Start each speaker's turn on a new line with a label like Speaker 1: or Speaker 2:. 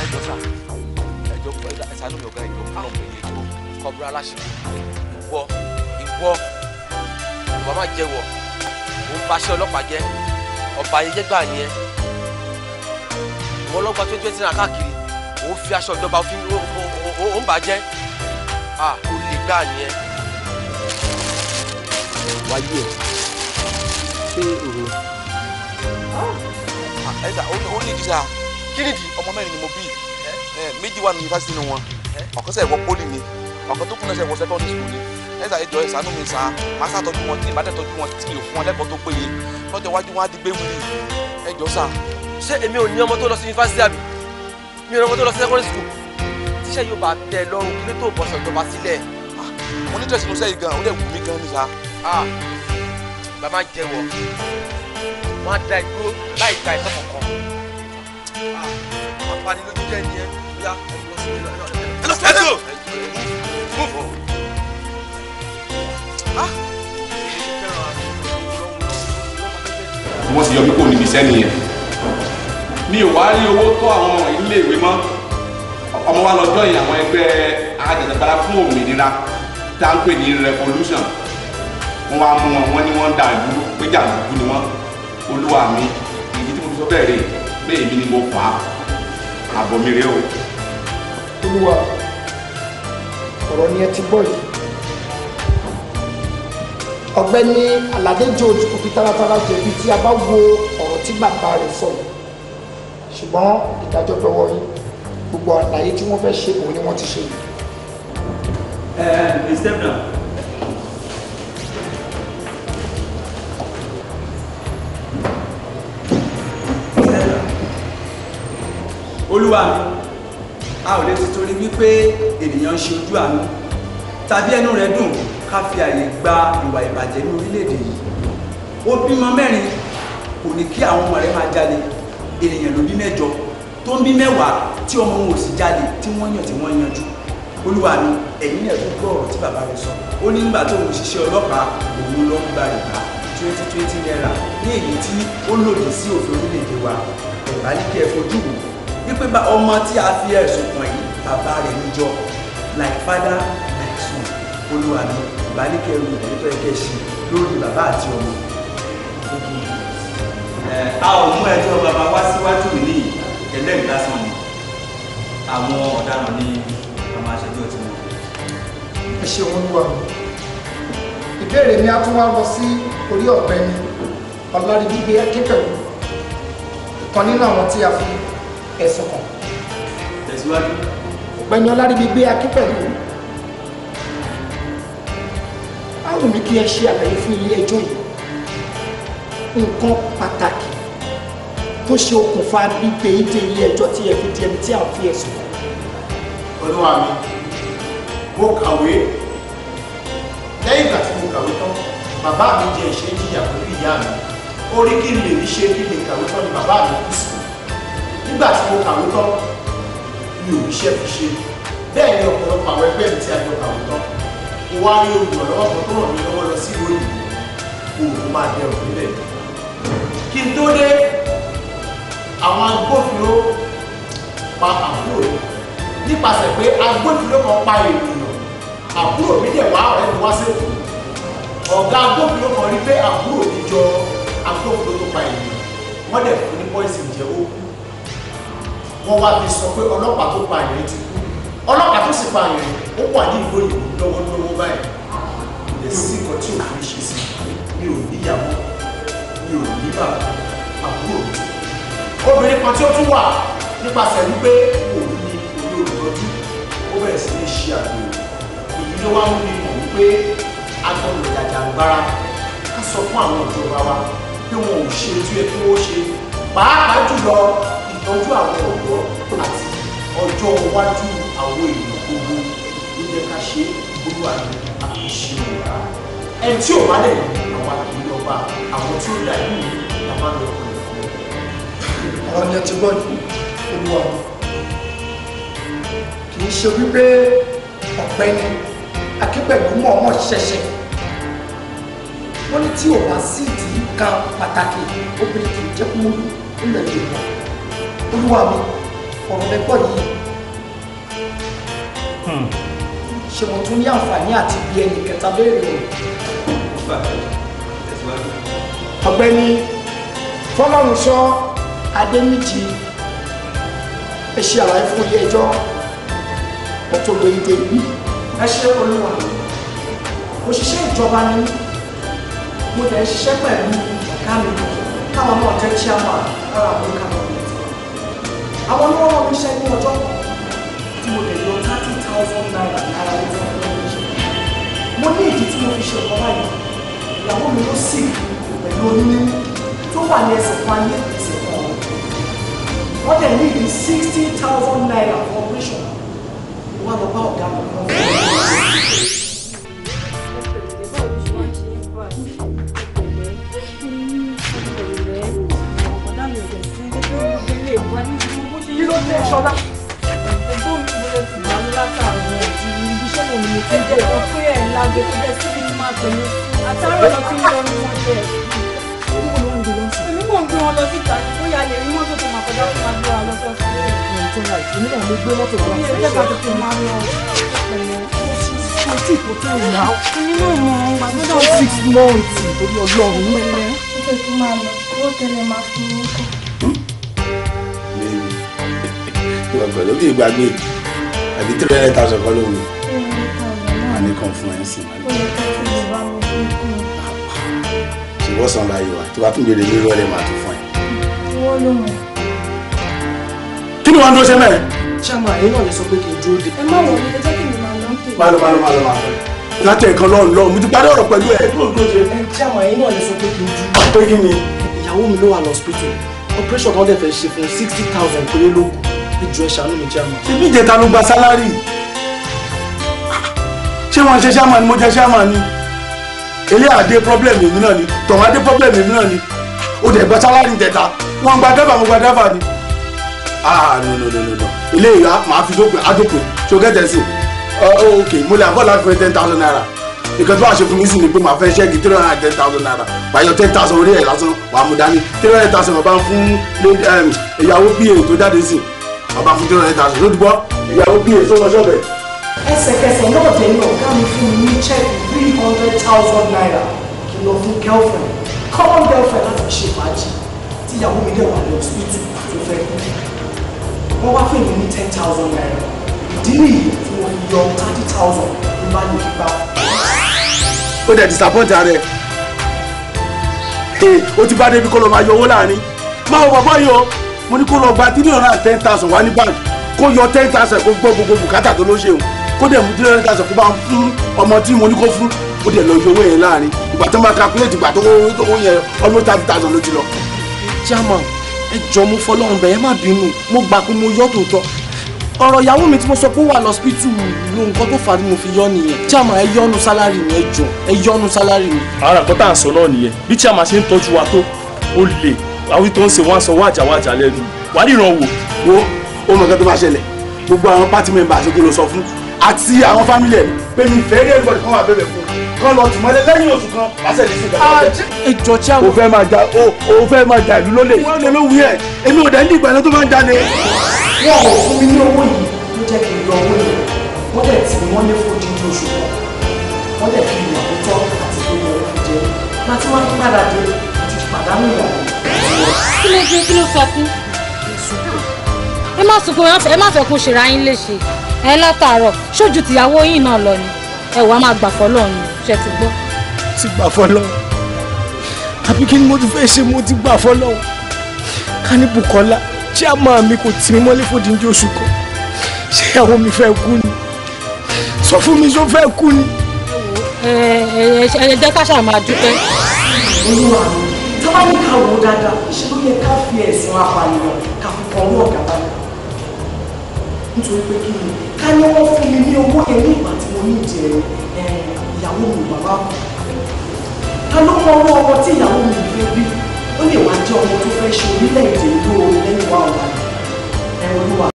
Speaker 1: ẹjọ́ sà ẹjọ́ ẹ̀sánú mi ọ̀gá ẹjọ́ káwọn ọmọ ẹ̀yẹ ẹjọ́ kọ́búrá aláṣẹ ìwọ ìwọ máa jẹ́wọ́ òun baṣẹ́ ọlọ́pàá jẹ́ ọba ayẹyẹ gbà ni ẹ ìwọ ọlọ́gbà 2020 náà káàkiri òun fi aṣọ ìjọba òun bàjẹ́ ó lè gbà ni ẹ. wáyé ẹ ṣé òru
Speaker 2: ẹ̀sà ó ní ìdí sáà kí nìdí ọmọ mẹ́rin ni mo bí méjì wà ní yunifásitì nínú wọn ọ̀kan sẹ̀ wọ pólì ni ọ̀kan tó kún náà sẹ̀ wọ sẹ́kọ̀ndì skul ni ẹ̀sà ẹjọ́ ẹ̀sánú mi sá máa sàtọ́jú wọn tí ìbádẹ́ tọ́jú wọn tí mi ò fún wọn lẹ́kọ̀ọ́ tó péye lọ́jọ́ iwájú wọn á di gbé wíìlì ẹjọ́ sá.
Speaker 1: ṣé èmi ò ní ọmọ tó lọ sí yunifásitì àbí mi ò ní ọmọ tó lọ sí sẹ́kọ̀ndì skul tíṣẹ́ yóò bá tẹ lọ́rùn kí ló tó bọ̀ṣọ̀ ìjọba sílẹ̀.
Speaker 2: mo ní tẹ̀sí musa yìí gan ó dẹ̀ wù mí gan ni sá.
Speaker 1: bàbá jẹ́wọ́ wọn á da ìdúró láì gba ìtọ́ kankan. apanilójú jẹ́ ni ẹ yá ẹ lọ sí ilé ẹ lọ sí ilé.
Speaker 3: wọ́n ti yọ mí kò níbi iṣẹ́ nìyẹn mi ò wá rí owó tó àwọn ọmọ ilé ìwé mọ́ ọmọ wa lọ́jọ́ yìí àwọn ẹgbẹ́ ajàjàgbara fún òmìnira tá ń pè ní revolution wọ́n wá mú wọn wọ́n ní wọ́n ń da ìlú pé jàǹdùkú ni wọ́n olúwa mi ìdí tí mo fi sọ bẹ́ẹ̀ rè pé èmi ni mo fà á àbọ̀ mi rèé o.
Speaker 4: olúwa ọ̀rọ̀ ni ẹ ti gbọ́ yìí ọ̀gbẹ́ni Aládé George kò fi taratara jẹ̀bi tí a bá wo ọ̀rọ̀ tí bàbá rẹ̀ sọ yìí ṣùgbọ́n ìdájọ́ dọwọ́ yín gbogbo àlàyé tí wọ́n fẹ́ ṣe òun ni wọ́n ti ṣe yìí.
Speaker 5: Mr. Brown. Olúwa mi a ò lè ti torí wípé ènìyàn ń ṣe ojú àánú tàbí ẹnu rẹ̀ dùn ká fi àyè gba ìwà ìbàjẹ́ ní orílẹ̀-èdè yìí ó bímọ mẹ́rin kò ní kí àwọn ọmọ rẹ̀ máa jalè ènìyàn ló bí mẹ́jọ tó ń bí mẹ́wàá tí ọmọ wọn ò sì jalè tí wọ́n yàn tí wọ́n yanjú Olúwa mi ẹ̀yin náà tó gbọ́ ọ̀rọ̀ tí bàbá rẹ̀ sọ ó ní nígbà tó ń ṣiṣẹ́ ọlọ́pàá òun ló ń gba ìgbà 2020 naira ní èyí tí ó lòdì sí òfin orílẹ̀-èdè wa ẹ̀bá ní kí ẹ fojú wò wípé ọmọ tí a fi ẹ̀sùn kàn yìí bàbá rẹ̀ níjọ like father like son Olúwa mi ẹ̀bá ní kí ẹ ru ìdílé tó yẹ kẹ́ ṣe lórí bàbá àti ọmọ.
Speaker 6: a ò mú ẹjọ́ bàbá wá síwájú mi ní ẹlẹ́rìí lásán ni àwọn ọ̀daràn ní ọmọ aṣẹ́jọ́ tí wọ́n.
Speaker 4: ẹ ṣeun olúwa ìbéèrè mi á tún wá lọ sí orí ọ̀gbẹ́ni Ọláríbígbé Akínpẹ̀lú ìkan nínú àwọn tí a fi ẹ̀sùn kàn.
Speaker 6: tẹ̀síwájú.
Speaker 4: ọ̀gbẹ́ni Ọláríbígbé Akínpẹ̀lú á wù mí kí ẹ ṣe àlàyé fún ilé ẹjọ́ yìí nǹkan pàtàkì tó ṣe okùnfà gbígbé ìdè ilé ẹjọ́ tí ẹ fi di ẹni tí a fi ẹ̀sùn kàn.
Speaker 7: Olúwa mi mo kàwé lẹ́yìn ìgbà tí mo kàwé tán bàbá mi jẹ ìṣe jìyà pẹ̀lú ìyá mi orí kí n lè rí ṣe kí n lè kàwé tán ni bàbá mi kú sí nígbà tí mo kàwé tán mi ò ríṣẹ́ fi ṣe bẹ́ẹ̀ ni ọ̀pọ̀lọpọ̀ àwọn ẹgbẹ́ mi tí a jọ kàwé tán mo wá rí olùrànlọ́wọ́ kan tó ràn mí lọ́wọ́ lọ sí ìlú òyìnbó òun máa dẹrùn nílẹ̀ kí n tó dé àwọn agbófinró pa àbúrò mi nípasẹ̀ pé agbófinró kan pa ènìyàn àbúrò mi dẹ̀ wá ọ̀rẹ́ mi wá sẹ́kù ọ̀gá agbófinró kan rí pé àbúrò mi jọ agbófinró tó pa ènìyàn wọ́n dẹ̀ fún ní pọ́ìsì jẹ́ ó kú wọ́n wá fi sọ pé ọlọ́pàá tó pa ènìyàn ti kú ọlọ́pàá tó sì pa ènìyàn ó wà ní ìlú òyìnbó lọ́wọ́lọ́wọ́ báyìí kò lè sí nǹkan tí òfin ṣe sí mi ò níyàwó mi ò ní bàbá àbúrò mi obìnrin kan tí ó tún wà nípasẹ̀ wípé òun ni olùtọ́jú ó bẹ̀rẹ̀ sí ní ṣe àgbèrè èyí ló wá ń fi mọ̀ wípé agbọ̀nà jàjàgbara ká sọ fún àwọn ìjọba wa pé wọn ò ṣe tí ó yẹ kí wọ́n ṣe pàápàá jùlọ ìtọ́jú àwọn ọ̀dọ́ àti ọjọ́ iwájú àwọn èèyàn gbogbo ló jẹ́ ká ṣe Olúwa ní àfiṣe òwúrà ẹni tí ò bá lè àwọn àkìlẹ̀ ọba àwọn tí ó dà yìí làwọn lọ kọ̀
Speaker 4: ọ̀rọ̀ ni ẹ ti gbọ́ yìí Olúwa kì í ṣe wípé ọ̀gbẹ́ni Akínpẹ̀lú mọ̀ọ́mọ̀ ṣẹ̀ṣẹ̀ wọ́n ní tí ò bá sí ìdí kan pàtàkì obìnrin kì í jẹ́ kó mú ilẹ̀ Yorùbá Olúwa mi ọ̀rọ̀ lẹ́gbọ́ yìí ṣe mo tún ní àǹfààní àti bí ẹnì kẹta léèrè ọ̀gbẹ́ni Fọlọ́runṣọ́ Adéníjì ẹ ṣe àlàyé fún ilé ẹjọ́ ọ̀tọ̀ gbèǹde yìí. ẹ ṣe olúwa òṣìṣẹ́ ìjọba ni mo tẹ̀ ń ṣiṣẹ́ pẹ̀lú ọ̀gá mi káwọn náà jẹ́ chairman lára Africa government. àwọn ni wọ́n rán mi iṣẹ́ ní ọjọ́ tí mo lè yọ 30,000 naira lára ẹjọ́ mo ní ìdí tí mo fi ṣe ọ̀gá báyìí ìyàwó mi ló sì pẹ̀lú oyún tó wà ní ẹsẹ̀ fún ayé ẹsẹ̀ fún ọ̀rọ̀ wọ́n dẹ̀ ní ìdí 60,000 naira for operation wọ́n lọ bá ọ̀gá mi lọ́wọ́. Kí ló dé Ṣọlá?
Speaker 8: Ẹ̀gbọ́n mi mo lè ti gbà mí látàrọ̀ ibiṣẹ́ mi ni mo ti jẹ́ ẹ̀kọ́ pé ẹ̀ ń lágbe tó jẹ́ síbi ní máa pè mí. Àtàrọ̀ lọ sí lọ ní wọ́n jẹ́ èmi kò ń gbé wọn lọ síta ó yà lè rí mọ́tò tó máa kọjá tó máa gbé wa lọ sí ọ̀sán.
Speaker 4: Èmi náà ló gbé mọ́tò wá.
Speaker 8: Ó yẹ ká tètè máa lọ pẹ̀lẹ́.
Speaker 4: Kò tí kò tó ìyá.
Speaker 8: Èmi náà mọ̀ ọ́n gbàgbọ́dọ̀
Speaker 4: 6 months torí Ọlọ́run.
Speaker 8: pẹ̀lẹ́. Ó fẹ́ kí máa lọ owó tẹ́lẹ̀ máa fún mi kọ́.
Speaker 9: Ìwà pẹ̀lú kí ìgbàgbé àbí 300,000 kọ́ lóhùn a ní kan fún ẹ̀ ń sìn. ṣùgbọ́n san láyé wa tó bá tún gbèrè lórí ọ̀rẹ́ màá tún fún ẹ.
Speaker 8: Wọ́n ló mọ̀.
Speaker 9: kí ni wọ́n tó ṣe mẹ́rin.
Speaker 4: Ṣáàmà èyí náà lè sọ pé kí n dúró dé.
Speaker 8: Ẹ má wọ̀ mí ẹ jẹ́ kí mi máa lọ ń tè.
Speaker 9: Má lọ. láti ẹ̀kan lọ́run mo ti parí ọ̀rọ̀ pẹ̀lú ẹ̀.
Speaker 4: Ṣáàmà èyí náà lè sọ pé kí n dúró.
Speaker 9: pé kí ni.
Speaker 4: Ìyàwó mi ló wà lọ hospital operation kan dẹ̀ fẹ́ ṣe fún 60,000 péré lókun ìjọ ẹ̀ ṣàánú mi Ṣáàmà.
Speaker 9: ṣé bí ìjẹta ló gba sálárì ṣé wọn ṣe Ṣáàmà ni mo jẹ Ṣáàmà ni ilé àdé problem èmi náà ni tọ̀hún àdé problem èmi náà ni ó dẹ̀ gba sálárì ìjẹta wọn gba dábà mo gba dábà ni. No. ilé ìyá màá fi dópin adópin ṣó gẹ́tẹ̀ sí ok mo lè àbọ̀ láti fún 10,000 naira nǹkan tó wàá ṣe fún mi sì ni pé màá fẹ́ ṣẹ́ẹ̀kì 310,000 naira báyọ̀ 10,000 orí ẹ̀ lásán wàá mú dání 300,000 bàbá ń fún ìyàwó pa tó jáde sí bàbá fún 300,000 ló dùbọ́ ìyàwó pa tó lọ sọ́bẹ̀.
Speaker 4: ẹsẹ̀kẹsẹ̀ náà dé ní ọ̀gá mi fún mi ní chẹ́ẹ̀kì 300,000 naira kí n lọ fún girlfriend common girlfriend láti fi ṣe fàájì tí ìyàwó mi dẹ̀ wà ní hospital tó fẹ́ wọ́n wá fún mi ní 10,000 naira ìdí nìyí tí wọ́n yọ 30,000 ní bá lè gbà.
Speaker 9: ó dẹ̀ disappoint ara ẹ̀ ó ti bá débi kó lọ máa yọ owó láàrin máa wọ bàbá yìí o mo ní kó lọ gba 310,000 wá ní báńkì kó yọ 10,000 kó gbọ́ gbogbo bùkátà tó ló ṣe o kó dẹ̀ mú 300,000 kó bá ń fún ọmọ tí mo ní kó fún ó dẹ̀ lọ yọ owó yẹn láàrin ìgbà tó máa calculate ìgbà tó owó yẹn almost 30,000 ló ti lọ.
Speaker 4: Chairman ẹ jọ mo fọlọ́run bẹ̀ ẹ má bínú mo gbà pé mo yọ tòótọ́ ọ̀rọ̀ ìyàwó mi tí mo sọ pé ó wà lọ́sípítù ló nǹkan tó fà á tí mo fi yọ nìyẹn Chairman ẹ yọnu sálárì mi ẹ jọ ẹ yọnu sálárì mi.
Speaker 10: àwọn àkọ́tà à ń sọ náà nìyẹn bí Chairman ṣe ń tọ́jú wa tó ó lè àwọn tó ń ṣe wọ́n á sọ wájà lẹ́nu wà á ríran wò.
Speaker 9: wo ó mọ nǹkan tó máa ṣẹlẹ̀ gbogbo àwọn party members ṣe kí ló sọ fún àti àwọn family ẹ̀ pé mi fẹ́ rí everybody kan wà bẹ̀bẹ̀ fún kán lọ tì mọ́lẹ̀ lẹ́yìn oṣù kan láṣẹ lè ṣe ìgbà
Speaker 4: ẹ jọ Chairman.
Speaker 9: o fẹ́ máa jà ìlú lólè wọ́n lè ló wí ẹ̀ èmi ò dẹ̀ ní ìgbà tó máa ń jáde.
Speaker 4: wọn ò fún mi ní owó yìí ló jẹ́ kí n lọ owó yìí wọ́n dẹ̀ tì wọ́n lé fún dídí oṣù kan wọ́n dẹ̀ fi ìyàwó tọ́ àti tó yẹ fi jẹ láti wọ́n padà dé àti pàdánù ìyàwó.
Speaker 11: kí ló sọ fún ẹ má sunkún ẹ má fẹ́ kó ṣe ra yín léṣe ẹ látàárọ̀ ṣojú tìyàwó yín náà lọ ni ẹ wàá máa gbà fọlọ́run ṣe ti gbọ́.
Speaker 4: ti gbà fọlọ́run àbí kí ni mo ti fẹ́ ṣe mo ti gbà fọlọ́run ká ní Bùkọ́lá Chairman mi kò tì mí mọ́lé fún dídí oṣù kan ṣé ìyàwó mi fẹ́ kú ni sọ fún mi ṣó fẹ́ kú ni.
Speaker 11: ẹ jẹ́ ká ṣáà máa dúpẹ́.
Speaker 4: olúwa mi tí wọ́n ní ká wò ó dáadáa ṣé ló yẹ ká fi ẹ̀sìn apànìyàn ká fi kọ́ owó ọ̀gá báyìí nítorí pé kí ni ká ní wọ́n fún mi ní owó yẹn ní ìgbà tí mo ní ìdí ìyàwó mi bàbá kù ká ló mọ owó ọmọ tí ìyàwó mi fẹ́ bí ó lè wá jẹ́ ọmọ tó fẹ́ ṣe orílẹ̀-èdè ìlú lẹ́yìn wa ọ̀la ẹ̀rọ olúwa.